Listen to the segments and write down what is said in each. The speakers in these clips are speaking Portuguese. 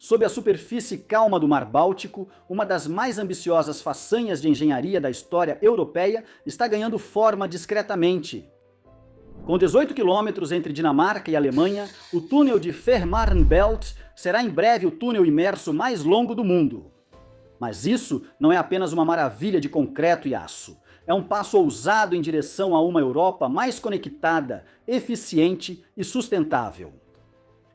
Sob a superfície calma do Mar Báltico, uma das mais ambiciosas façanhas de engenharia da história europeia está ganhando forma discretamente. Com 18 quilômetros entre Dinamarca e Alemanha, o túnel de Fehmarn Belt será em breve o túnel imerso mais longo do mundo. Mas isso não é apenas uma maravilha de concreto e aço. É um passo ousado em direção a uma Europa mais conectada, eficiente e sustentável.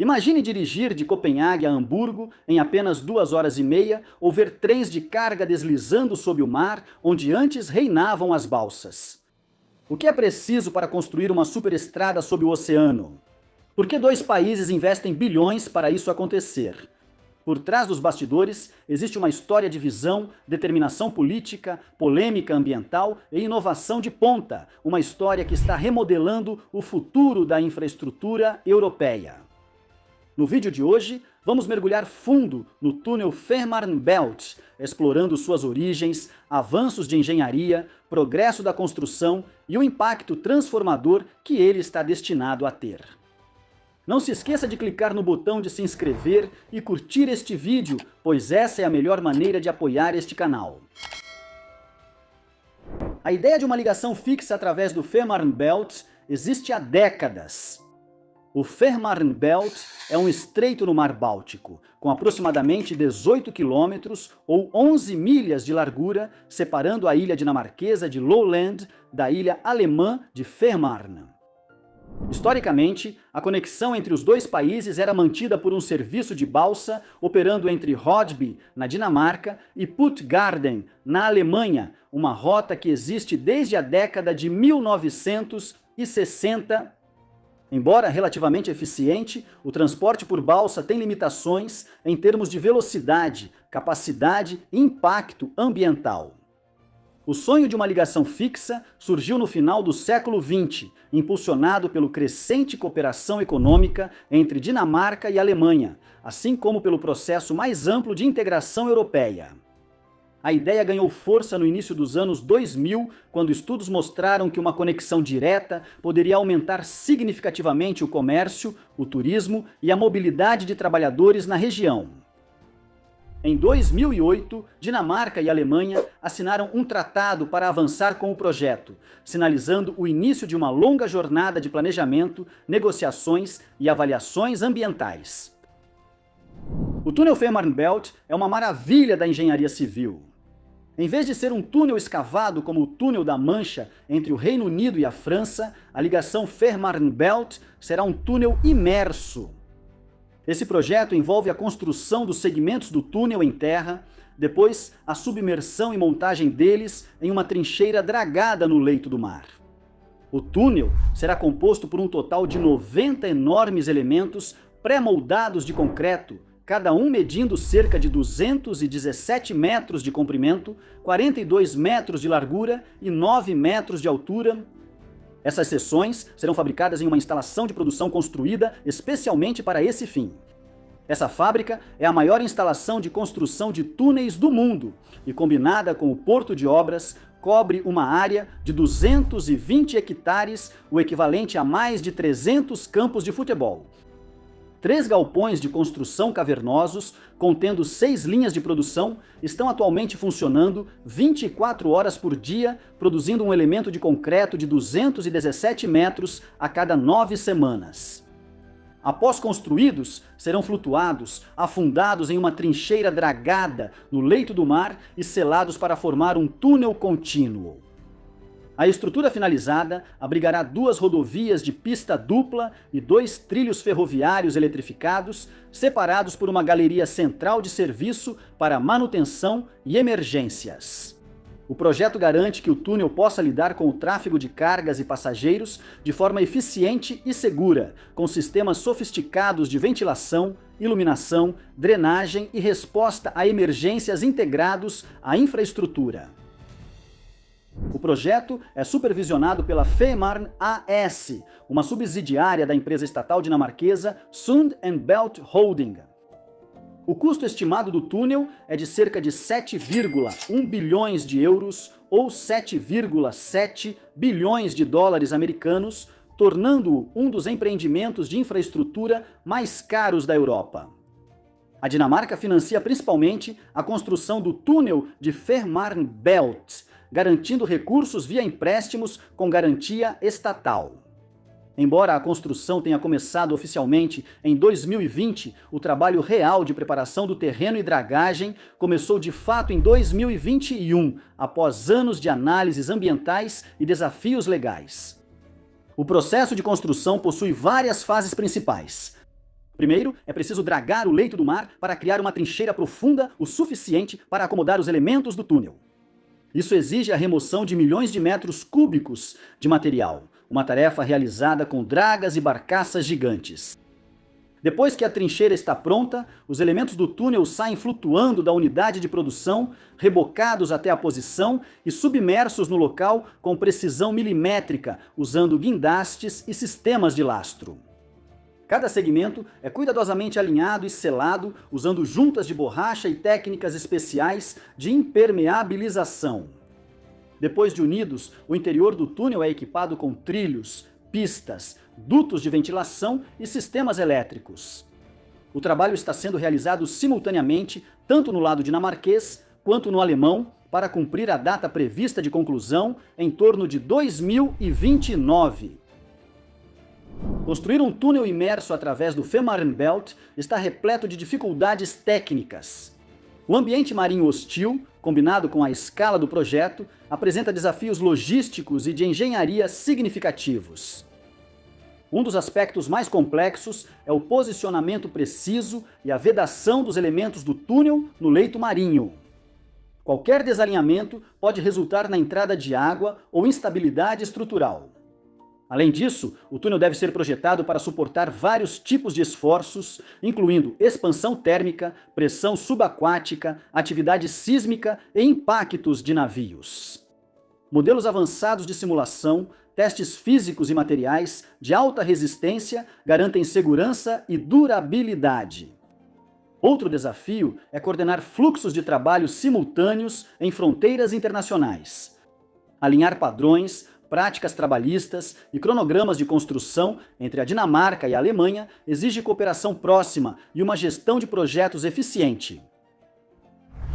Imagine dirigir de Copenhague a Hamburgo em apenas 2 horas e meia ou ver trens de carga deslizando sob o mar onde antes reinavam as balsas. O que é preciso para construir uma superestrada sob o oceano? Por que 2 países investem bilhões para isso acontecer? Por trás dos bastidores existe uma história de visão, determinação política, polêmica ambiental e inovação de ponta, uma história que está remodelando o futuro da infraestrutura europeia. No vídeo de hoje, vamos mergulhar fundo no túnel Fehmarn Belt, explorando suas origens, avanços de engenharia, progresso da construção e o impacto transformador que ele está destinado a ter. Não se esqueça de clicar no botão de se inscrever e curtir este vídeo, pois essa é a melhor maneira de apoiar este canal. A ideia de uma ligação fixa através do Fehmarn Belt existe há décadas. O Fehmarn Belt é um estreito no Mar Báltico, com aproximadamente 18 quilômetros ou 11 milhas de largura, separando a ilha dinamarquesa de Lolland da ilha alemã de Fehmarn. Historicamente, a conexão entre os 2 países era mantida por um serviço de balsa operando entre Rodby, na Dinamarca, e Puttgarden, na Alemanha, uma rota que existe desde a década de 1960. Embora relativamente eficiente, o transporte por balsa tem limitações em termos de velocidade, capacidade e impacto ambiental. O sonho de uma ligação fixa surgiu no final do século XX, impulsionado pela crescente cooperação econômica entre Dinamarca e Alemanha, assim como pelo processo mais amplo de integração europeia. A ideia ganhou força no início dos anos 2000, quando estudos mostraram que uma conexão direta poderia aumentar significativamente o comércio, o turismo e a mobilidade de trabalhadores na região. Em 2008, Dinamarca e Alemanha assinaram um tratado para avançar com o projeto, sinalizando o início de uma longa jornada de planejamento, negociações e avaliações ambientais. O túnel Fehmarn Belt é uma maravilha da engenharia civil. Em vez de ser um túnel escavado como o Túnel da Mancha entre o Reino Unido e a França, a ligação Fehmarn Belt será um túnel imerso. Esse projeto envolve a construção dos segmentos do túnel em terra, depois a submersão e montagem deles em uma trincheira dragada no leito do mar. O túnel será composto por um total de 90 enormes elementos pré-moldados de concreto, cada um medindo cerca de 217 metros de comprimento, 42 metros de largura e 9 metros de altura. Essas seções serão fabricadas em uma instalação de produção construída especialmente para esse fim. Essa fábrica é a maior instalação de construção de túneis do mundo e, combinada com o Porto de Obras, cobre uma área de 220 hectares, o equivalente a mais de 300 campos de futebol. 3 galpões de construção cavernosos, contendo 6 linhas de produção, estão atualmente funcionando 24 horas por dia, produzindo um elemento de concreto de 217 metros a cada 9 semanas. Após construídos, serão flutuados, afundados em uma trincheira dragada no leito do mar e selados para formar um túnel contínuo. A estrutura finalizada abrigará 2 rodovias de pista dupla e 2 trilhos ferroviários eletrificados, separados por uma galeria central de serviço para manutenção e emergências. O projeto garante que o túnel possa lidar com o tráfego de cargas e passageiros de forma eficiente e segura, com sistemas sofisticados de ventilação, iluminação, drenagem e resposta a emergências integrados à infraestrutura. O projeto é supervisionado pela Fehmarn AS, uma subsidiária da empresa estatal dinamarquesa Sund & Bælt Holding. O custo estimado do túnel é de cerca de 7,1 bilhões de euros ou 7,7 bilhões de dólares americanos, tornando-o um dos empreendimentos de infraestrutura mais caros da Europa. A Dinamarca financia principalmente a construção do túnel de Fehmarn Belt, garantindo recursos via empréstimos com garantia estatal. Embora a construção tenha começado oficialmente em 2020, o trabalho real de preparação do terreno e dragagem começou de fato em 2021, após anos de análises ambientais e desafios legais. O processo de construção possui várias fases principais. Primeiro, é preciso dragar o leito do mar para criar uma trincheira profunda o suficiente para acomodar os elementos do túnel. Isso exige a remoção de milhões de metros cúbicos de material, uma tarefa realizada com dragas e barcaças gigantes. Depois que a trincheira está pronta, os elementos do túnel saem flutuando da unidade de produção, rebocados até a posição e submersos no local com precisão milimétrica, usando guindastes e sistemas de lastro. Cada segmento é cuidadosamente alinhado e selado usando juntas de borracha e técnicas especiais de impermeabilização. Depois de unidos, o interior do túnel é equipado com trilhos, pistas, dutos de ventilação e sistemas elétricos. O trabalho está sendo realizado simultaneamente tanto no lado dinamarquês quanto no alemão para cumprir a data prevista de conclusão em torno de 2029. Construir um túnel imerso através do Fehmarn Belt está repleto de dificuldades técnicas. O ambiente marinho hostil, combinado com a escala do projeto, apresenta desafios logísticos e de engenharia significativos. Um dos aspectos mais complexos é o posicionamento preciso e a vedação dos elementos do túnel no leito marinho. Qualquer desalinhamento pode resultar na entrada de água ou instabilidade estrutural. Além disso, o túnel deve ser projetado para suportar vários tipos de esforços, incluindo expansão térmica, pressão subaquática, atividade sísmica e impactos de navios. Modelos avançados de simulação, testes físicos e materiais de alta resistência garantem segurança e durabilidade. Outro desafio é coordenar fluxos de trabalho simultâneos em fronteiras internacionais. Alinhar padrões, práticas trabalhistas e cronogramas de construção entre a Dinamarca e a Alemanha exige cooperação próxima e uma gestão de projetos eficiente.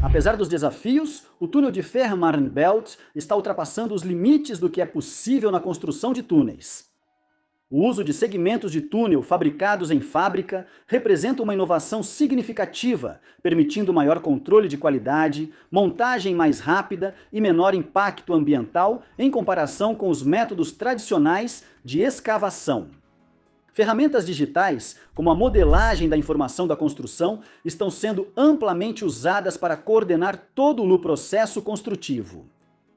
Apesar dos desafios, o túnel de Fehmarn Belt está ultrapassando os limites do que é possível na construção de túneis. O uso de segmentos de túnel fabricados em fábrica representa uma inovação significativa, permitindo maior controle de qualidade, montagem mais rápida e menor impacto ambiental em comparação com os métodos tradicionais de escavação. Ferramentas digitais, como a modelagem da informação da construção, estão sendo amplamente usadas para coordenar todo o processo construtivo.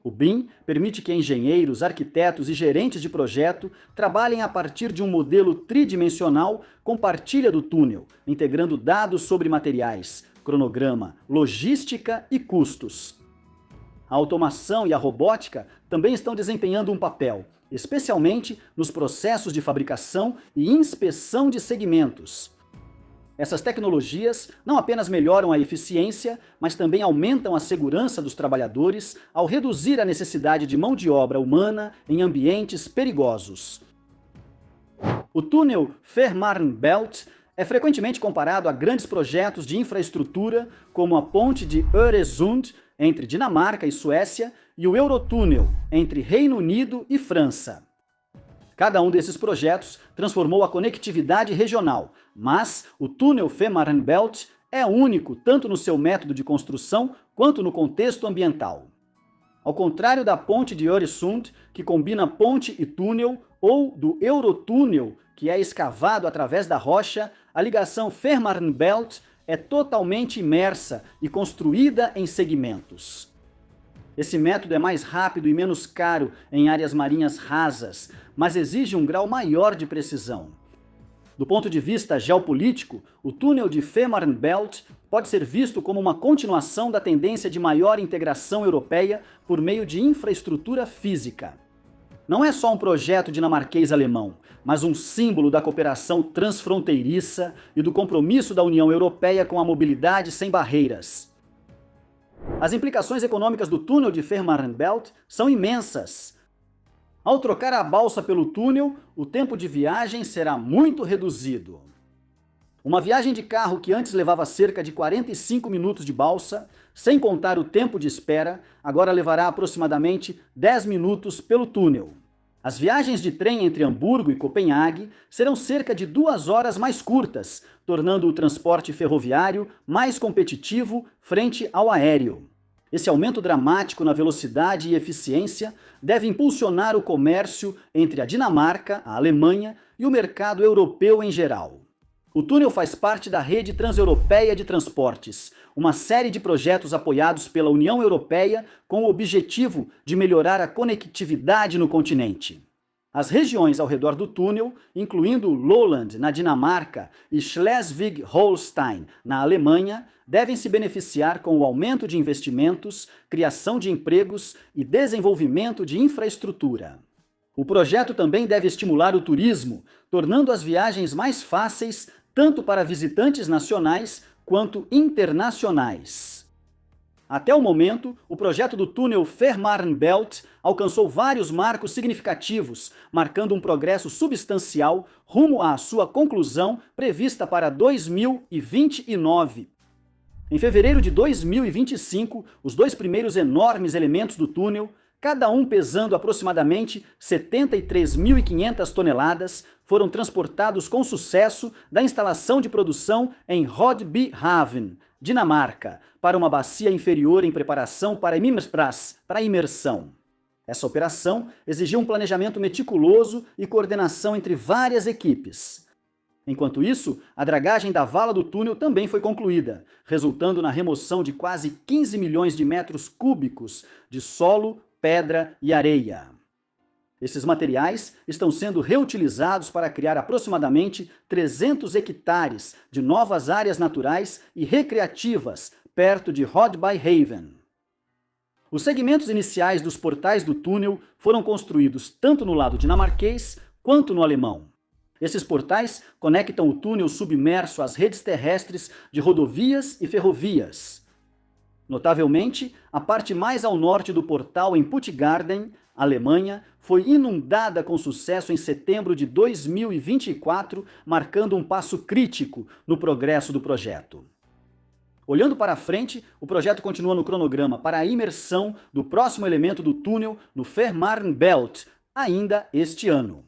O BIM permite que engenheiros, arquitetos e gerentes de projeto trabalhem a partir de um modelo tridimensional com partilha do túnel, integrando dados sobre materiais, cronograma, logística e custos. A automação e a robótica também estão desempenhando um papel, especialmente nos processos de fabricação e inspeção de segmentos. Essas tecnologias não apenas melhoram a eficiência, mas também aumentam a segurança dos trabalhadores ao reduzir a necessidade de mão de obra humana em ambientes perigosos. O túnel Fehmarn Belt é frequentemente comparado a grandes projetos de infraestrutura, como a ponte de Öresund entre Dinamarca e Suécia e o Eurotúnel entre Reino Unido e França. Cada um desses projetos transformou a conectividade regional, mas o túnel Fehmarn Belt é único tanto no seu método de construção quanto no contexto ambiental. Ao contrário da ponte de Öresund, que combina ponte e túnel, ou do Eurotúnel, que é escavado através da rocha, a ligação Fehmarn Belt é totalmente imersa e construída em segmentos. Esse método é mais rápido e menos caro em áreas marinhas rasas, mas exige um grau maior de precisão. Do ponto de vista geopolítico, o túnel de Fehmarn Belt pode ser visto como uma continuação da tendência de maior integração europeia por meio de infraestrutura física. Não é só um projeto dinamarquês-alemão, mas um símbolo da cooperação transfronteiriça e do compromisso da União Europeia com a mobilidade sem barreiras. As implicações econômicas do túnel de Fehmarn Belt são imensas. Ao trocar a balsa pelo túnel, o tempo de viagem será muito reduzido. Uma viagem de carro que antes levava cerca de 45 minutos de balsa, sem contar o tempo de espera, agora levará aproximadamente 10 minutos pelo túnel. As viagens de trem entre Hamburgo e Copenhague serão cerca de 2 horas mais curtas, tornando o transporte ferroviário mais competitivo frente ao aéreo. Esse aumento dramático na velocidade e eficiência deve impulsionar o comércio entre a Dinamarca, a Alemanha e o mercado europeu em geral. O túnel faz parte da Rede Transeuropeia de Transportes, uma série de projetos apoiados pela União Europeia com o objetivo de melhorar a conectividade no continente. As regiões ao redor do túnel, incluindo Lolland, na Dinamarca, e Schleswig-Holstein, na Alemanha, devem se beneficiar com o aumento de investimentos, criação de empregos e desenvolvimento de infraestrutura. O projeto também deve estimular o turismo, tornando as viagens mais fáceis tanto para visitantes nacionais quanto internacionais. Até o momento, o projeto do túnel Fehmarnbelt alcançou vários marcos significativos, marcando um progresso substancial rumo à sua conclusão prevista para 2029. Em fevereiro de 2025, os 2 primeiros enormes elementos do túnel, cada um pesando aproximadamente 73.500 toneladas, foram transportados com sucesso da instalação de produção em Rødbyhavn, Dinamarca, para uma bacia inferior em preparação para a imersão. Essa operação exigiu um planejamento meticuloso e coordenação entre várias equipes. Enquanto isso, a dragagem da vala do túnel também foi concluída, resultando na remoção de quase 15 milhões de metros cúbicos de solo, pedra e areia. Esses materiais estão sendo reutilizados para criar aproximadamente 300 hectares de novas áreas naturais e recreativas perto de Rødbyhavn. Os segmentos iniciais dos portais do túnel foram construídos tanto no lado dinamarquês quanto no alemão. Esses portais conectam o túnel submerso às redes terrestres de rodovias e ferrovias. Notavelmente, a parte mais ao norte do portal em Puttgarden, Alemanha, foi inundada com sucesso em setembro de 2024, marcando um passo crítico no progresso do projeto. Olhando para frente, o projeto continua no cronograma para a imersão do próximo elemento do túnel no Fehmarnbelt, ainda este ano.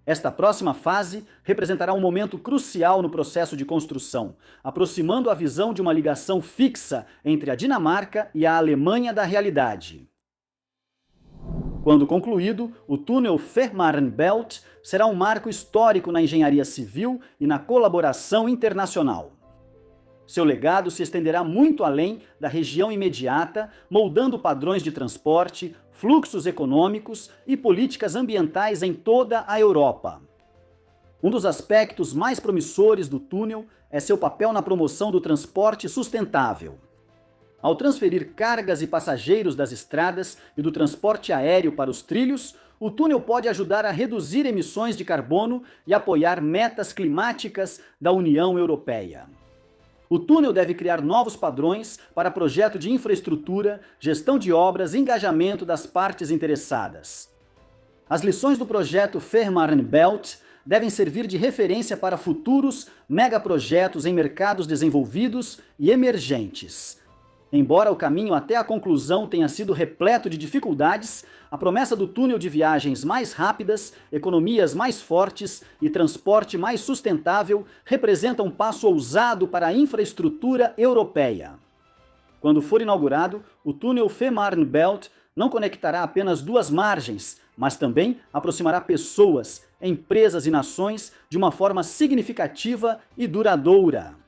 Esta próxima fase representará um momento crucial no processo de construção, aproximando a visão de uma ligação fixa entre a Dinamarca e a Alemanha da realidade. Quando concluído, o túnel Fehmarnbelt será um marco histórico na engenharia civil e na colaboração internacional. Seu legado se estenderá muito além da região imediata, moldando padrões de transporte, fluxos econômicos e políticas ambientais em toda a Europa. Um dos aspectos mais promissores do túnel é seu papel na promoção do transporte sustentável. Ao transferir cargas e passageiros das estradas e do transporte aéreo para os trilhos, o túnel pode ajudar a reduzir emissões de carbono e apoiar metas climáticas da União Europeia. O túnel deve criar novos padrões para projeto de infraestrutura, gestão de obras e engajamento das partes interessadas. As lições do projeto Fehmarnbelt devem servir de referência para futuros megaprojetos em mercados desenvolvidos e emergentes. Embora o caminho até a conclusão tenha sido repleto de dificuldades, a promessa do túnel de viagens mais rápidas, economias mais fortes e transporte mais sustentável representa um passo ousado para a infraestrutura europeia. Quando for inaugurado, o túnel Fehmarnbelt não conectará apenas 2 margens, mas também aproximará pessoas, empresas e nações de uma forma significativa e duradoura.